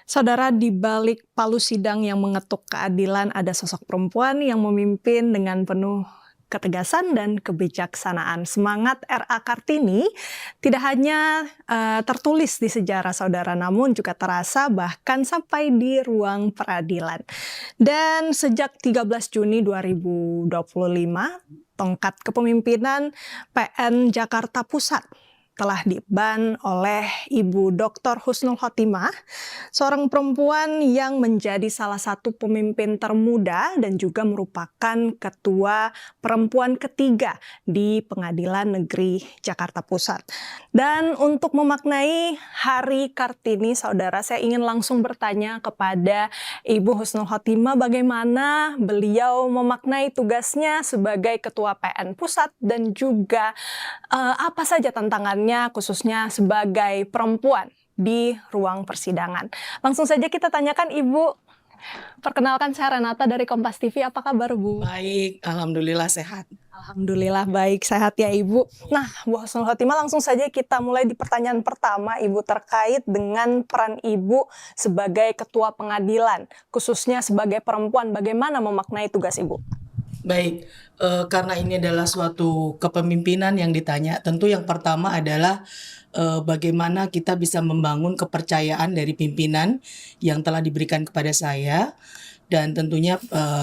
Saudara, di balik palu sidang yang mengetuk keadilan ada sosok perempuan yang memimpin dengan penuh ketegasan dan kebijaksanaan. Semangat R.A. Kartini tidak hanya tertulis di sejarah saudara, namun juga terasa bahkan sampai di ruang peradilan. Dan sejak 13 Juni 2025, tongkat kepemimpinan PN Jakarta Pusat telah diemban oleh Ibu Dr. Husnul Khotimah, seorang perempuan yang menjadi salah satu pemimpin termuda dan juga merupakan ketua perempuan ketiga di Pengadilan Negeri Jakarta Pusat. Dan untuk memaknai Hari Kartini, saudara, saya ingin langsung bertanya kepada Ibu Husnul Khotimah bagaimana beliau memaknai tugasnya sebagai ketua PN Pusat dan juga apa saja tantangannya khususnya sebagai perempuan di ruang persidangan. Langsung saja kita tanyakan Ibu. Perkenalkan, saya Renata dari Kompas TV. Apa kabar, Bu? Baik, alhamdulillah sehat. Alhamdulillah baik, sehat ya Ibu. Nah, Bu Husnul Khotimah, langsung saja kita mulai di pertanyaan pertama Ibu terkait dengan peran Ibu sebagai ketua pengadilan, khususnya sebagai perempuan. Bagaimana memaknai tugas Ibu? Baik, karena ini adalah suatu kepemimpinan yang ditanya, tentu yang pertama adalah bagaimana kita bisa membangun kepercayaan dari pimpinan yang telah diberikan kepada saya, dan tentunya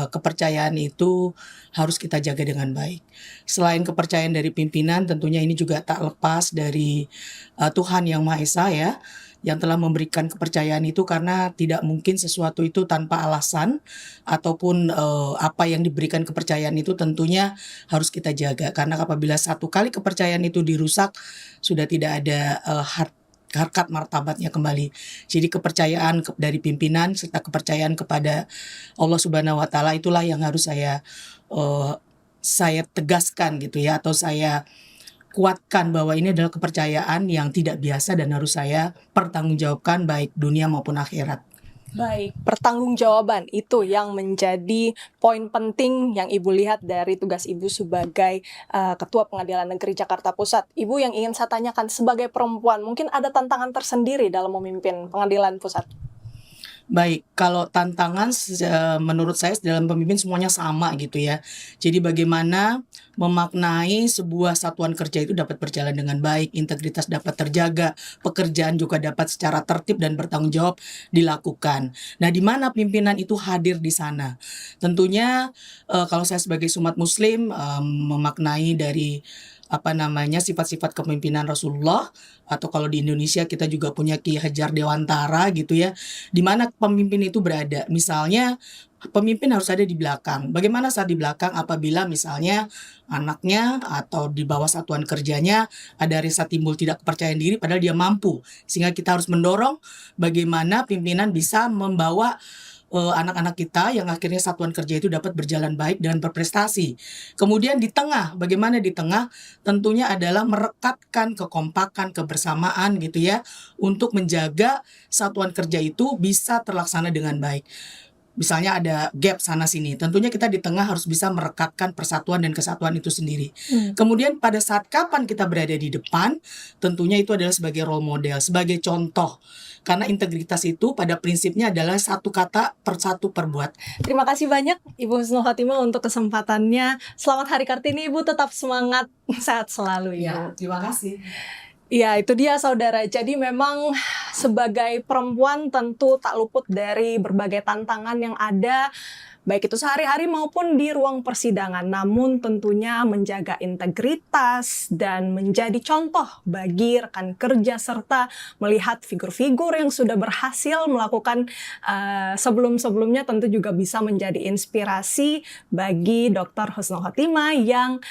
kepercayaan itu harus kita jaga dengan baik. Selain kepercayaan dari pimpinan, tentunya ini juga tak lepas dari Tuhan Yang Maha Esa ya, yang telah memberikan kepercayaan itu, karena tidak mungkin sesuatu itu tanpa alasan ataupun apa yang diberikan kepercayaan itu tentunya harus kita jaga, karena apabila satu kali kepercayaan itu dirusak sudah tidak ada harkat martabatnya kembali. Jadi kepercayaan dari pimpinan serta kepercayaan kepada Allah Subhanahu wa taala itulah yang harus saya tegaskan gitu ya, atau saya kuatkan bahwa ini adalah kepercayaan yang tidak biasa dan harus saya pertanggungjawabkan baik dunia maupun akhirat. Baik, pertanggungjawaban itu yang menjadi poin penting yang Ibu lihat dari tugas Ibu sebagai Ketua Pengadilan Negeri Jakarta Pusat. Ibu, yang ingin saya tanyakan, sebagai perempuan mungkin ada tantangan tersendiri dalam memimpin Pengadilan Pusat? Baik, kalau tantangan menurut saya dalam pemimpin semuanya sama gitu ya. Jadi bagaimana memaknai sebuah satuan kerja itu dapat berjalan dengan baik, integritas dapat terjaga, pekerjaan juga dapat secara tertib dan bertanggung jawab dilakukan. Nah, di mana pimpinan itu hadir di sana? Tentunya kalau saya sebagai umat muslim memaknai dari sifat-sifat kepemimpinan Rasulullah, atau kalau di Indonesia kita juga punya Ki Hajar Dewantara gitu ya, di mana pemimpin itu berada. Misalnya pemimpin harus ada di belakang. Bagaimana saat di belakang apabila misalnya anaknya atau di bawah satuan kerjanya ada rasa timbul tidak kepercayaan diri padahal dia mampu, sehingga kita harus mendorong bagaimana pimpinan bisa membawa anak-anak kita yang akhirnya satuan kerja itu dapat berjalan baik dan berprestasi. Kemudian di tengah, bagaimana di tengah? Tentunya adalah merekatkan kekompakan, kebersamaan gitu ya, untuk menjaga satuan kerja itu bisa terlaksana dengan baik. Misalnya ada gap sana sini, tentunya kita di tengah harus bisa merekatkan persatuan dan kesatuan itu sendiri. Kemudian pada saat kapan kita berada di depan, tentunya itu adalah sebagai role model, sebagai contoh. Karena integritas itu pada prinsipnya adalah satu kata per satu perbuat. Terima kasih banyak Ibu Husnul Khotimah untuk kesempatannya. Selamat Hari Kartini Ibu, tetap semangat, sehat selalu ya. Terima kasih. Ya, itu dia saudara. Jadi memang sebagai perempuan tentu tak luput dari berbagai tantangan yang ada, baik itu sehari-hari maupun di ruang persidangan. Namun tentunya menjaga integritas dan menjadi contoh bagi rekan kerja serta melihat figur-figur yang sudah berhasil melakukan sebelum-sebelumnya tentu juga bisa menjadi inspirasi bagi Dr. Husnul Khotimah yang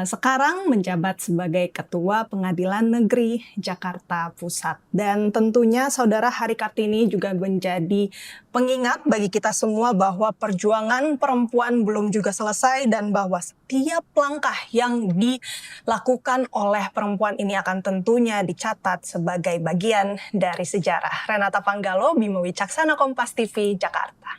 sekarang menjabat sebagai Ketua Pengadilan Negeri Jakarta Pusat. Dan tentunya saudara, Hari Kartini juga menjadi pengingat bagi kita semua bahwa perjuangan perempuan belum juga selesai dan bahwa setiap langkah yang dilakukan oleh perempuan ini akan tentunya dicatat sebagai bagian dari sejarah. Renata Panggalo, Bima Wicaksana, Kompas TV, Jakarta.